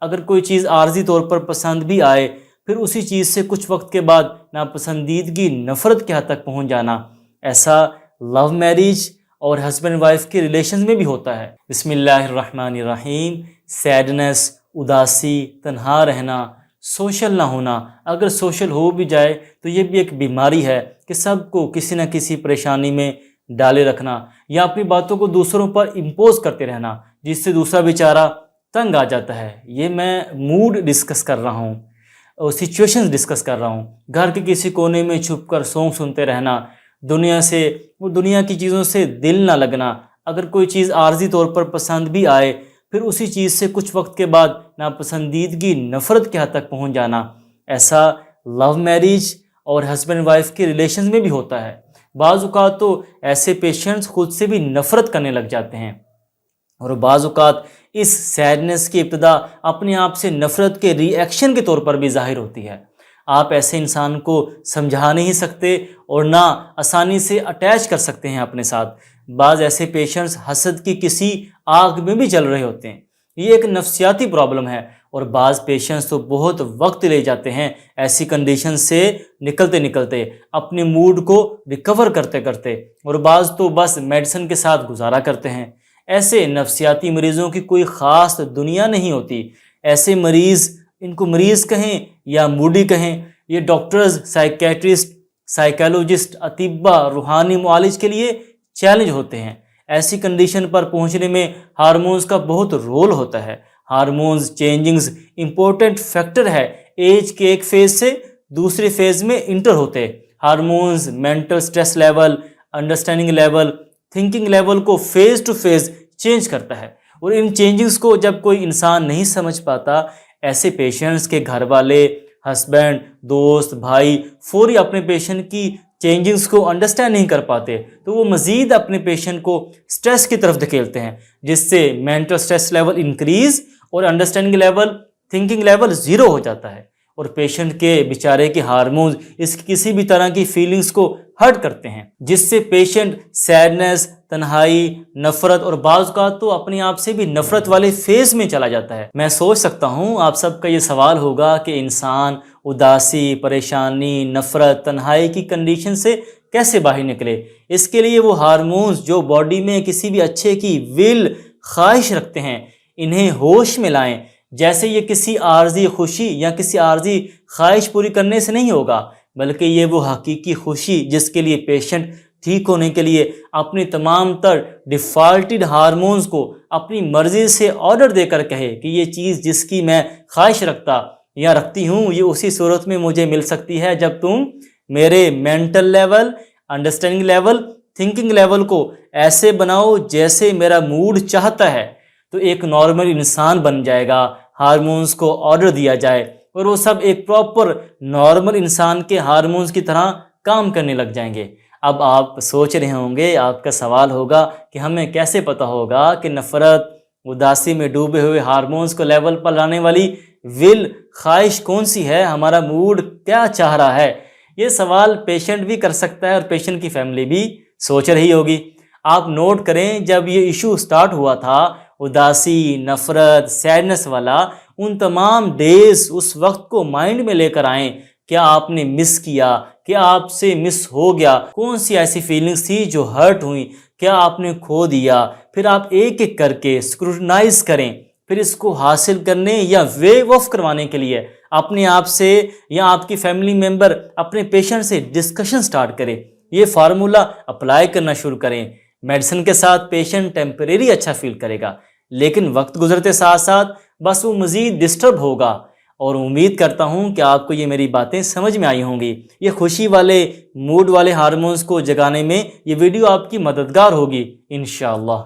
اگر کوئی چیز عارضی طور پر پسند بھی آئے پھر اسی چیز سے کچھ وقت کے بعد ناپسندیدگی نفرت کے حد تک پہنچ جانا، ایسا لو میرج اور ہسبینڈ وائف کے ریلیشنز میں بھی ہوتا ہے۔ بسم اللہ الرحمن الرحیم۔ سیڈنس، اداسی، تنہا رہنا، سوشل نہ ہونا، اگر سوشل ہو بھی جائے تو یہ بھی ایک بیماری ہے کہ سب کو کسی نہ کسی پریشانی میں ڈالے رکھنا یا اپنی باتوں کو دوسروں پر امپوز کرتے رہنا، جس سے دوسرا بیچارہ تنگ آ جاتا ہے۔ یہ میں موڈ ڈسکس کر رہا ہوں اور سچویشنز ڈسکس کر رہا ہوں۔ گھر کے کسی کونے میں چھپ کر سونگ سنتے رہنا، دنیا کی چیزوں سے دل نہ لگنا، اگر کوئی چیز عارضی طور پر پسند بھی آئے پھر اسی چیز سے کچھ وقت کے بعد ناپسندیدگی نفرت کے حد تک پہنچ جانا، ایسا لو میرج اور ہسبینڈ وائف کے ریلیشنز میں بھی ہوتا ہے۔ بعض اوقات تو ایسے پیشنٹس خود سے بھی نفرت کرنے لگ جاتے ہیں، اور بعض اوقات اس سیڈنس کی ابتدا اپنے آپ سے نفرت کے ری ایکشن کے طور پر بھی ظاہر ہوتی ہے۔ آپ ایسے انسان کو سمجھا نہیں سکتے اور نہ آسانی سے اٹیچ کر سکتے ہیں اپنے ساتھ۔ بعض ایسے پیشنٹس حسد کی کسی آگ میں بھی جل رہے ہوتے ہیں، یہ ایک نفسیاتی پرابلم ہے، اور بعض پیشنٹس تو بہت وقت لے جاتے ہیں ایسی کنڈیشن سے نکلتے اپنے موڈ کو ریکور کرتے، اور بعض تو بس میڈیسن کے ساتھ گزارا کرتے ہیں۔ ایسے نفسیاتی مریضوں کی کوئی خاص دنیا نہیں ہوتی۔ ایسے مریض، ان کو مریض کہیں یا موڈی کہیں، یہ ڈاکٹرز، سائیکیٹرسٹ، سائیکالوجسٹ، اطباء، روحانی معالج کے لیے چیلنج ہوتے ہیں۔ ایسی کنڈیشن پر پہنچنے میں ہارمونز کا بہت رول ہوتا ہے۔ ہارمونز چینجنگز امپورٹنٹ فیکٹر ہے، ایج کے ایک فیز سے دوسرے فیز میں انٹر ہوتے۔ Hormones mental stress level, understanding level, thinking level کو فیز ٹو فیز چینج کرتا ہے، اور ان چینجنگز کو جب کوئی انسان نہیں سمجھ پاتا، ایسے پیشنٹس کے گھر والے، ہسبینڈ، دوست، بھائی فوری اپنے پیشنٹ کی چینجنگز کو انڈرسٹینڈ نہیں کر پاتے، تو وہ مزید اپنے پیشنٹ کو سٹریس کی طرف دھکیلتے ہیں، جس سے مینٹل سٹریس لیول انکریز اور understanding level, thinking level zero ہو جاتا ہے، اور پیشنٹ کے بیچارے کے ہارمونز اس کی کسی بھی طرح کی فیلنگز کو ہرٹ کرتے ہیں، جس سے پیشنٹ سیڈنس، تنہائی، نفرت اور بعض اوقات تو اپنے آپ سے بھی نفرت والے فیز میں چلا جاتا ہے۔ میں سوچ سکتا ہوں آپ سب کا یہ سوال ہوگا کہ انسان اداسی، پریشانی، نفرت، تنہائی کی کنڈیشن سے کیسے باہر نکلے؟ اس کے لیے وہ ہارمونز جو باڈی میں کسی بھی اچھے کی ول، خواہش رکھتے ہیں، انہیں ہوش میں لائیں۔ جیسے یہ کسی عارضی خوشی یا کسی عارضی خواہش پوری کرنے سے نہیں ہوگا، بلکہ یہ وہ حقیقی خوشی جس کے لیے پیشنٹ ٹھیک ہونے کے لیے اپنی تمام تر ڈیفالٹڈ ہارمونز کو اپنی مرضی سے آرڈر دے کر کہے کہ یہ چیز جس کی میں خواہش رکھتا یا رکھتی ہوں، یہ اسی صورت میں مجھے مل سکتی ہے جب تم میرے mental level, understanding level, thinking level کو ایسے بناؤ جیسے میرا موڈ چاہتا ہے، تو ایک نارمل انسان بن جائے گا۔ ہارمونز کو آرڈر دیا جائے اور وہ سب ایک پراپر نارمل انسان کے ہارمونز کی طرح کام کرنے لگ جائیں گے۔ اب آپ سوچ رہے ہوں گے، آپ کا سوال ہوگا کہ ہمیں کیسے پتہ ہوگا کہ نفرت، اداسی میں ڈوبے ہوئے ہارمونز کو لیول پر لانے والی ول، خواہش کون سی ہے، ہمارا موڈ کیا چاہ رہا ہے؟ یہ سوال پیشنٹ بھی کر سکتا ہے اور پیشنٹ کی فیملی بھی سوچ رہی ہوگی۔ آپ نوٹ کریں، جب یہ ایشو سٹارٹ ہوا تھا، اداسی، نفرت، سیڈنس والا، ان تمام ڈیز اس وقت کو مائنڈ میں لے کر آئیں۔ کیا آپ نے مس کیا؟ کیا آپ سے مس ہو گیا؟ کون سی ایسی فیلنگز تھی جو ہرٹ ہوئیں؟ کیا آپ نے کھو دیا؟ پھر آپ ایک ایک کر کے اسکروٹنائز کریں، پھر اس کو حاصل کرنے یا ویو آف کروانے کے لیے اپنے آپ سے یا آپ کی فیملی ممبر اپنے پیشنٹ سے ڈسکشن سٹارٹ کریں، یہ فارمولا اپلائی کرنا شروع کریں۔ میڈیسن کے ساتھ پیشنٹ ٹیمپریری اچھا فیل کرے گا، لیکن وقت گزرتے ساتھ ساتھ بس وہ مزید ڈسٹرب ہوگا، اور امید کرتا ہوں کہ آپ کو یہ میری باتیں سمجھ میں آئی ہوں گی۔ یہ خوشی والے، موڈ والے ہارمونز کو جگانے میں یہ ویڈیو آپ کی مددگار ہوگی انشاءاللہ۔